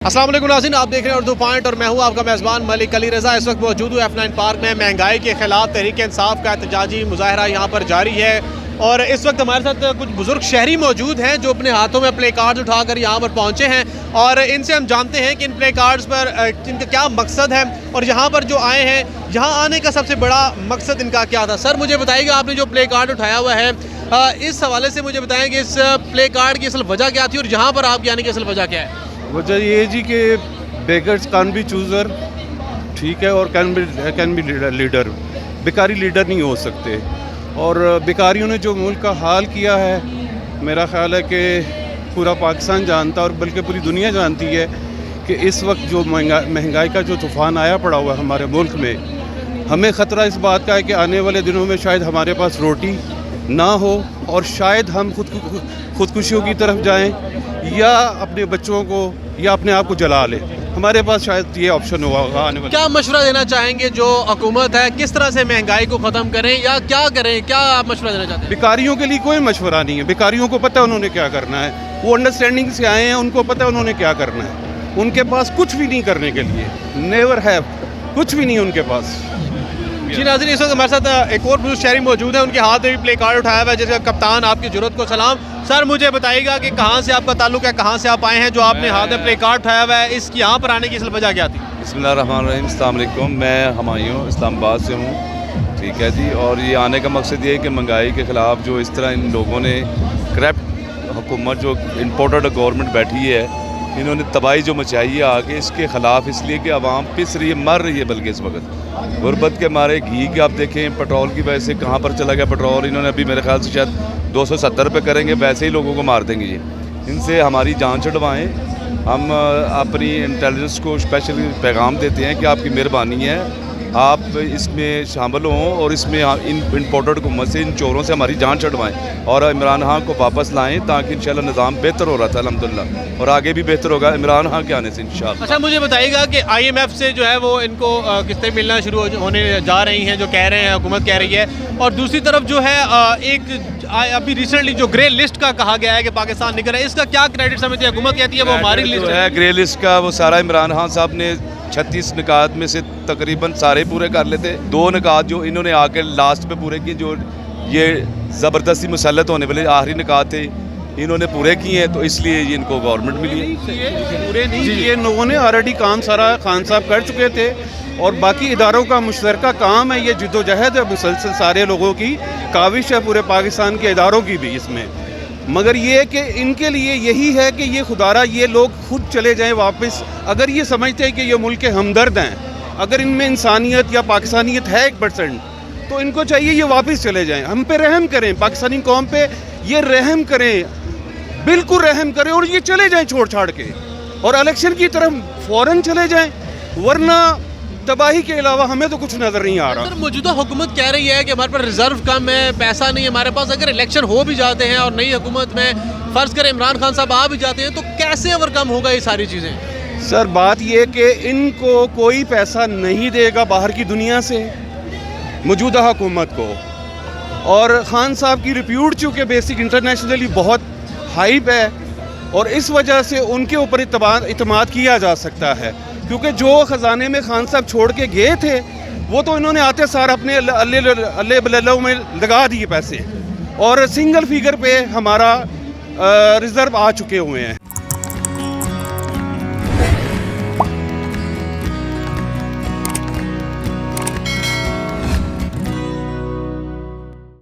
अस्सलाम वालेकुम नाज़रीन, आप देख रहे हैं उर्दू पॉइंट और मैं हूं आपका मेज़बान मलिक अली रज़ा। इस वक्त मौजूद हूं F9 पार्क में। महंगाई के खिलाफ तहरीक इंसाफ का एहतजाजी मुजाहरा यहाँ पर जारी है और इस वक्त हमारे साथ कुछ बुजुर्ग शहरी मौजूद हैं जो अपने हाथों में प्ले कार्ड्स उठाकर यहाँ पर पहुँचे हैं और इनसे हम जानते हैं कि इन प्ले कार्ड्स पर इनका क्या मकसद है और यहाँ पर जो आए हैं, यहाँ आने का सबसे बड़ा मकसद इनका क्या था। सर मुझे बताइएगा, आपने जो प्ले कार्ड उठाया हुआ है इस हवाले से मुझे बताएं कि इस प्ले कार्ड की असल वजह क्या थी और यहाँ पर आपके आने की असल वजह क्या है। वजह ये जी कि बेगर्स कैन बी चूज़र, ठीक है, और कैन बी लीडर। बेकारी लीडर नहीं हो सकते और बेकारियों ने जो मुल्क का हाल किया है, मेरा ख्याल है कि पूरा पाकिस्तान जानता और बल्कि पूरी दुनिया जानती है कि इस वक्त जो महंगाई का जो तूफ़ान आया पड़ा हुआ है हमारे मुल्क में, हमें ख़तरा इस बात का है कि आने वाले दिनों में शायद हमारे पास रोटी ना हो और शायद हम खुदकुशियों की तरफ जाएं या अपने बच्चों को या अपने आप को जला लें। हमारे पास शायद ये ऑप्शन होगा आने वाले। क्या मशवरा देना चाहेंगे जो हुकूमत है, किस तरह से महंगाई को ख़त्म करें या क्या करें, क्या आप मशवरा देना चाहते हैं? बेकारियों के लिए कोई मशवरा नहीं है। बेकारियों को पता है उन्होंने क्या करना है, वो अंडरस्टैंडिंग से आए हैं, उनको पता है उन्होंने क्या करना है। उनके पास कुछ भी नहीं करने के लिए, नेवर हैव, कुछ भी नहीं उनके पास। जी नाज़रीन, इस वक्त हमारे साथ एक और बुजुर्ग शहरी मौजूद है, उनके हाथ में भी प्ले कार्ड उठाया हुआ है जैसे कप्तान आपकी ज़रूरत को सलाम। सर मुझे बताइएगा कि कहाँ से आपका ताल्लुक़ है, कहाँ से आप आए हैं जो आपने हाथ में प्ले कार्ड उठाया हुआ है, इसकी यहाँ पर आने की असल वजह क्या थी? बिस्मिल्लाहिर्रहमानिर्रहीम, अस्सलाम वालेकुम। मैं हुमायूं इस्लामाबाद से हूँ, ठीक है जी। और ये आने का मकसद ये है कि महंगाई के ख़िलाफ़ जो इस तरह इन लोगों ने करप्ट हुकूमत जो इम्पोर्टेड गवर्नमेंट बैठी है, इन्होंने तबाही जो मचाई है आगे, इसके ख़िलाफ़ इसलिए कि आवाम पिस रही है, मर रही है। बल्कि इस वक्त गुर्बत के मारे घी के आप देखें, पेट्रोल की वजह से कहाँ पर चला गया पेट्रोल। इन्होंने अभी मेरे ख्याल से शायद 270 रुपये करेंगे, वैसे ही लोगों को मार देंगे ये। इनसे हमारी जान छुड़वाएँ। हम अपनी इंटेलिजेंस को स्पेशली पैगाम देते हैं कि आपकी मेहरबानी है, आप इसमें शामिल हों और इसमें इन इम्पोर्टेड हुकूमत से, इन चोरों से हमारी जान छुड़वाएँ और इमरान खान को वापस लाएँ ताकि इंशाल्लाह निज़ाम बेहतर हो रहा था अल्हम्दुलिल्लाह, और आगे भी बेहतर होगा इमरान खान के आने से इंशाल्लाह। अच्छा मुझे बताइएगा कि IMF से जो है वो इनको किस्तें मिलना शुरू होने जा रही हैं, जो कह रहे हैं, हुकूमत कह रही है, और दूसरी तरफ जो है एक अभी रिसेंटली जो ग्रे लिस्ट का कहा गया है कि पाकिस्तान निकल रहा है, इसका क्या क्रेडिट समझती है हुकूमत? कहती है वो हमारी लिस्ट है। ग्रे लिस्ट का वो सारा इमरान खान साहब ने 36 निकात में से तकरीबन सारे पूरे कर लेते। 2 निकात जो इन्होंने आके लास्ट पे पूरे किए, जो ये ज़बरदस्ती मुसल्लत होने वाले आखिरी निकात थे, इन्होंने पूरे किए हैं, तो इसलिए ये इनको गवर्नमेंट मिली है। पूरे नहीं किए, लोगों ने ऑलरेडी काम सारा खान साहब कर चुके थे और बाकी इदारों का मुश्तरका काम है। ये जिद्दोजहद है मुसलसल, सारे लोगों की काविश है, पूरे पाकिस्तान के इदारों की भी इसमें। मगर ये कि इनके लिए यही है कि ये खुदारा ये लोग खुद चले जाएं वापस। अगर ये समझते हैं कि ये मुल्क के हमदर्द हैं, अगर इनमें इंसानियत या पाकिस्तानियत है 1%, तो इनको चाहिए ये वापस चले जाएं, हम पे रहम करें, पाकिस्तानी कौम पे ये रहम करें, बिल्कुल रहम करें और ये चले जाएं छोड़ छाड़ के और इलेक्शन की तरफ फ़ौरन चले जाएं, वरना तबाही के अलावा हमें तो कुछ नज़र नहीं आ रहा। सर मौजूदा हुकूमत कह रही है कि हमारे पास रिजर्व कम है, पैसा नहीं है हमारे पास। अगर इलेक्शन हो भी जाते हैं और नई हुकूमत में फ़र्ज़ करें इमरान खान साहब आ भी जाते हैं, तो कैसे ओवरकम होगा ये सारी चीज़ें? सर बात ये कि इनको कोई पैसा नहीं देगा बाहर की दुनिया से मौजूदा हुकूमत को, और ख़ान साहब की रिप्यूट चूँकि बेसिक इंटरनेशनली बहुत हाइप है और इस वजह से उनके ऊपर इतमाद किया जा सकता है, क्योंकि जो ख़जाने में ख़ान साहब छोड़ के गए थे वो तो इन्होंने आते सार अपने अल्ले बल्लों में लगा दिए पैसे और सिंगल फिगर पे हमारा रिज़र्व आ चुके हुए हैं।